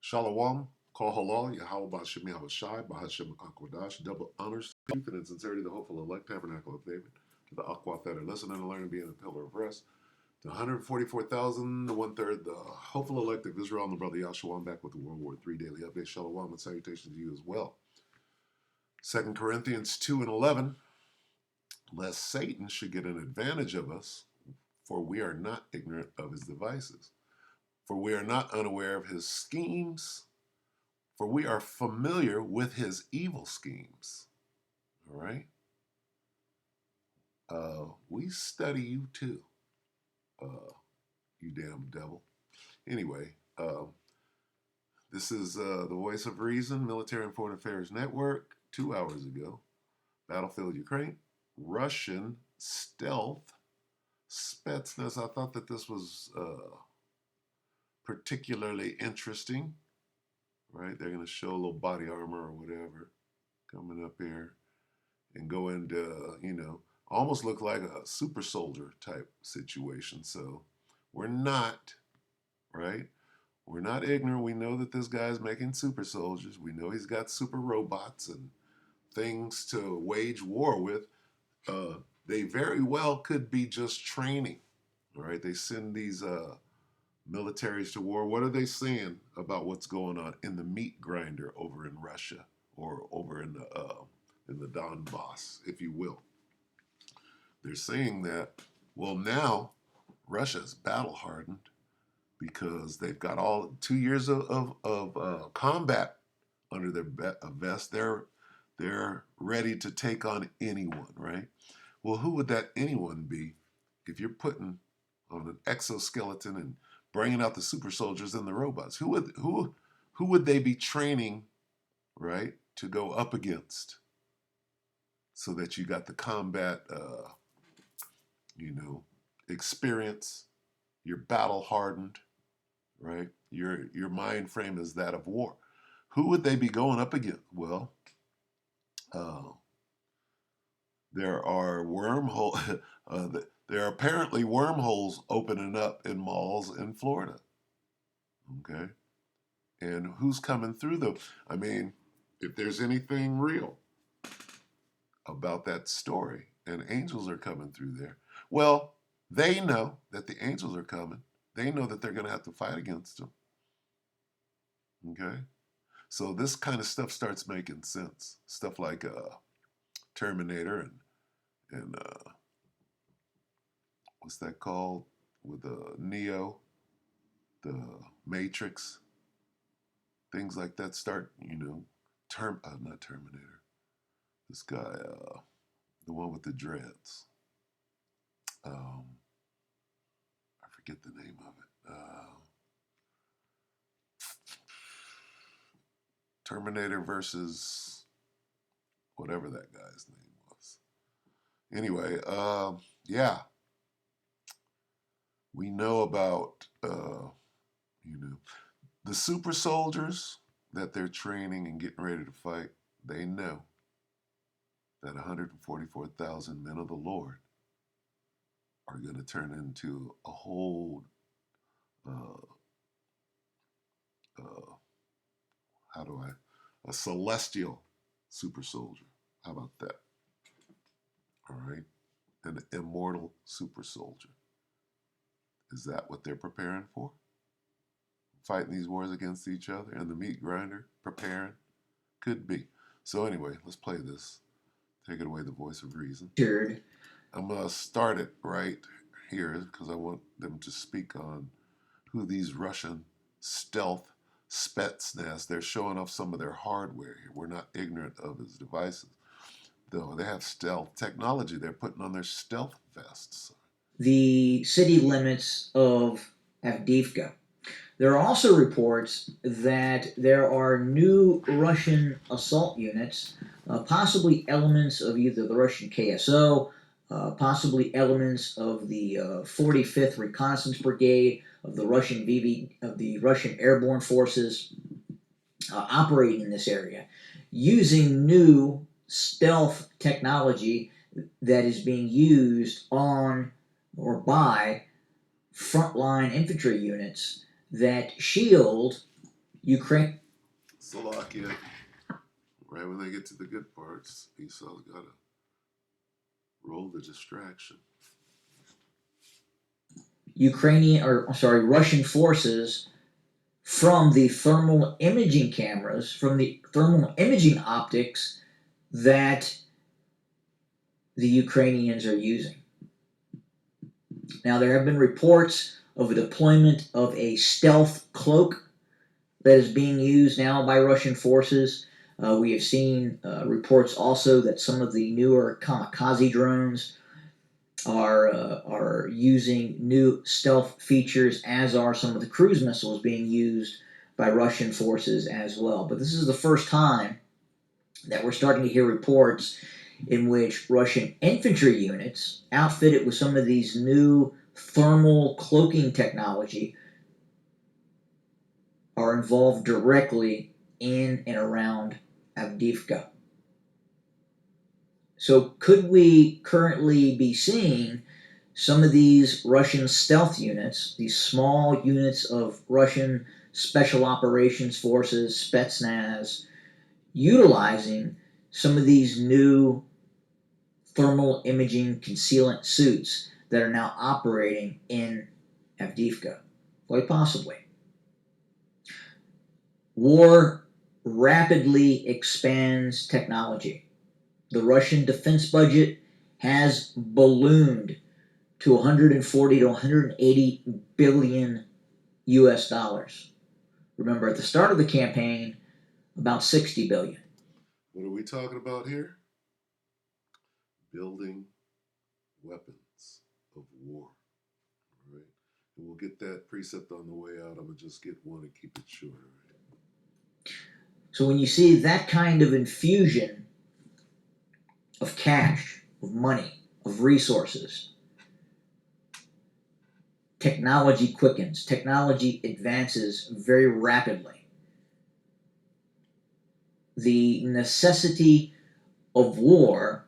Shalom, Kol Halal, Yahweh Bashim Yahweh Shai, Bahashem Akwadash, double honors to truth and in sincerity, the hopeful elect tabernacle of David, to the Aquath that are listening and learning, being a pillar of rest, to 144,000, the one-third, the hopeful elect of Israel, and the brother Yahshua. I'm back with the WW3 Daily Update. Shalom and salutations to you as well. 2 Corinthians 2 and 11, lest Satan should get an advantage of us, for we are not ignorant of his devices. For we are not unaware of his schemes, for we are familiar with his evil schemes. All right? We study you too, you damn devil. Anyway, this is the Voice of Reason, Military and Foreign Affairs Network, 2 hours ago. Battlefield, Ukraine. Russian stealth Spetsnaz. I thought that this was particularly interesting, right? They're going to show a little body armor or whatever coming up here and go into, almost look like a super soldier type situation. So we're not, right? We're not ignorant. We know that this guy's making super soldiers. We know he's got super robots and things to wage war with. They very well could be just training, all right? They send these militaries to war. What are they saying about what's going on in the meat grinder over in Russia or over in the Donbass, if you will? They're saying that, well, now Russia's battle hardened because they've got all 2 years of combat under their vest. They're ready to take on anyone, right? Well, who would that anyone be if you're putting on an exoskeleton and bringing out the super soldiers and the robots? Who would they be training, right, to go up against, so that you got the combat, experience? You're battle hardened, right? Your mind frame is that of war. Who would they be going up against? Well, there are there are apparently wormholes opening up in malls in Florida. Okay, and who's coming through them? I mean, if there's anything real about that story, and angels are coming through there, well, they know that the angels are coming. They know that they're going to have to fight against them. Okay, so this kind of stuff starts making sense. Stuff like Terminator and what's that called with Neo, the Matrix, things like that start, not Terminator. This guy, the one with the dreads. I forget the name of it. Terminator versus whatever that guy's name was. Anyway, yeah. We know about, the super soldiers that they're training and getting ready to fight. They know that 144,000 men of the Lord are going to turn into a whole, a celestial super soldier. How about that? All right. An immortal super soldier. Is that what they're preparing for? Fighting these wars against each other and the meat grinder preparing? Could be. So anyway, let's play this. Take it away, the Voice of Reason. I'm going to start it right here because I want them to speak on who these Russian stealth Spetsnaz, they're showing off some of their hardware here. We're not ignorant of his devices. Though they have stealth technology. They're putting on their stealth vests. The city limits of Avdiivka. There are also reports that there are new Russian assault units, possibly elements of either the Russian KSO, possibly elements of the 45th Reconnaissance Brigade of the Russian Airborne Forces, operating in this area, using new stealth technology that is being used on or by frontline infantry units that shield Ukraine. Slovakia. Right when they get to the good parts, Esau's got to roll the distraction. Russian forces from the thermal imaging cameras, from the thermal imaging optics that the Ukrainians are using. Now, there have been reports of a deployment of a stealth cloak that is being used now by Russian forces. We have seen reports also that some of the newer kamikaze drones are using new stealth features, as are some of the cruise missiles being used by Russian forces as well. But this is the first time that we're starting to hear reports in which Russian infantry units, outfitted with some of these new thermal cloaking technology, are involved directly in and around Avdiivka. So, could we currently be seeing some of these Russian stealth units, these small units of Russian special operations forces, Spetsnaz, utilizing some of these new thermal imaging concealment suits that are now operating in Avdiivka? Quite possibly. War rapidly expands technology. The Russian defense budget has ballooned to 140 to 180 billion US dollars. Remember, at the start of the campaign, about 60 billion. What are we talking about here? Building weapons of war. All right. And we'll get that precept on the way out. I'm going to just get one and keep it short. Right? So when you see that kind of infusion of cash, of money, of resources, technology quickens, technology advances very rapidly. The necessity of war,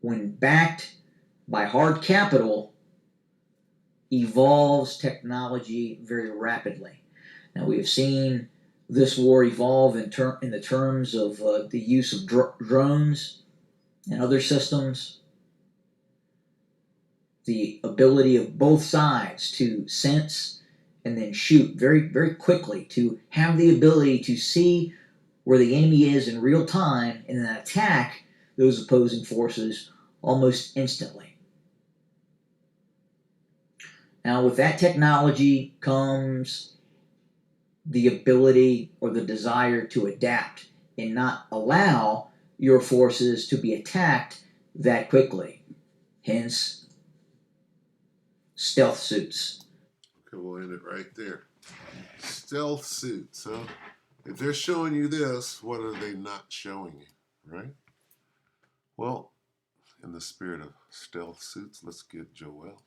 when backed by hard capital, evolves technology very rapidly. Now, we have seen this war evolve in the terms of the use of drones and other systems, the ability of both sides to sense and then shoot very, very quickly, to have the ability to see where the enemy is in real time and then attack those opposing forces almost instantly. Now, with that technology comes the ability or the desire to adapt and not allow your forces to be attacked that quickly. Hence, stealth suits. Okay, we'll end it right there. Stealth suits, huh? If they're showing you this, what are they not showing you, right? Well, in the spirit of stealth suits, let's get Joel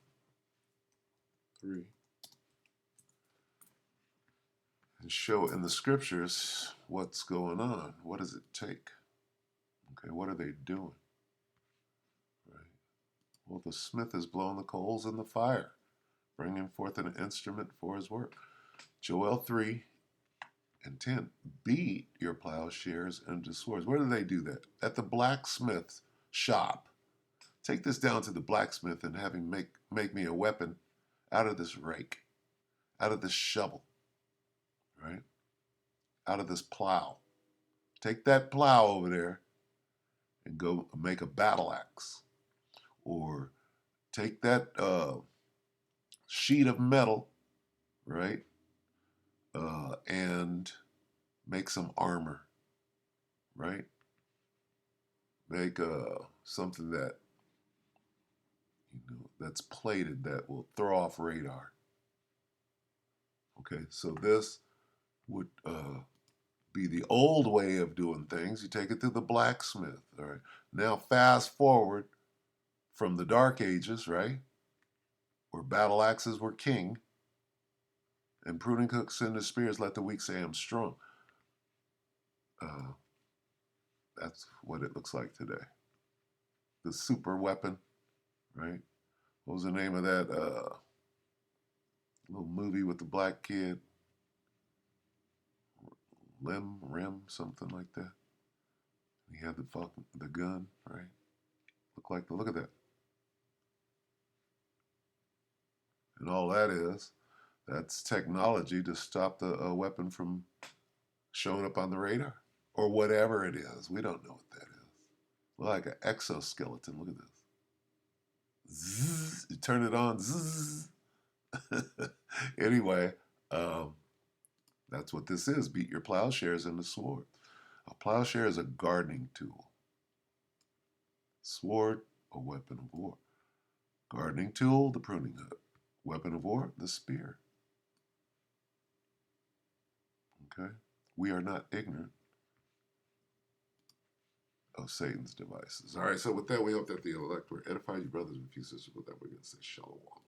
3 and show in the scriptures what's going on. What does it take? Okay, what are they doing? Right. Well, the smith is blowing the coals in the fire, bringing forth an instrument for his work. Joel 3 and 10. Beat your plowshares into swords. Where do they do that? At the blacksmith shop. Take this down to the blacksmith and have him make me a weapon out of this rake, out of this shovel, right? Out of this plow. Take that plow over there and go make a battle axe. Or take that sheet of metal, right? And make some armor, right? Make something that that's plated that will throw off radar. Okay, so this would be the old way of doing things. You take it to the blacksmith. All right. Now fast forward from the Dark Ages, right, where battle axes were king, and pruning hooks and the spears let the weak say I'm strong. Uh, that's what it looks like today. The super weapon, right? What was the name of that little movie with the black kid? rim, something like that. He had the gun, right? Look at that. And all that's technology to stop the weapon from showing up on the radar or whatever it is. We don't know what that is. Like an exoskeleton. Look at this. Zzz, you turn it on. Zzz. Anyway, um, that's what this is. Beat your plowshares into sword. A plowshare is a gardening tool. Sword, a weapon of war. Gardening tool, the pruning hook. Weapon of war, the spear. Okay? We are not ignorant of Satan's devices. All right, so with that, we hope that the elect were edified, you brothers and few sisters. With that, we're going to say shalom.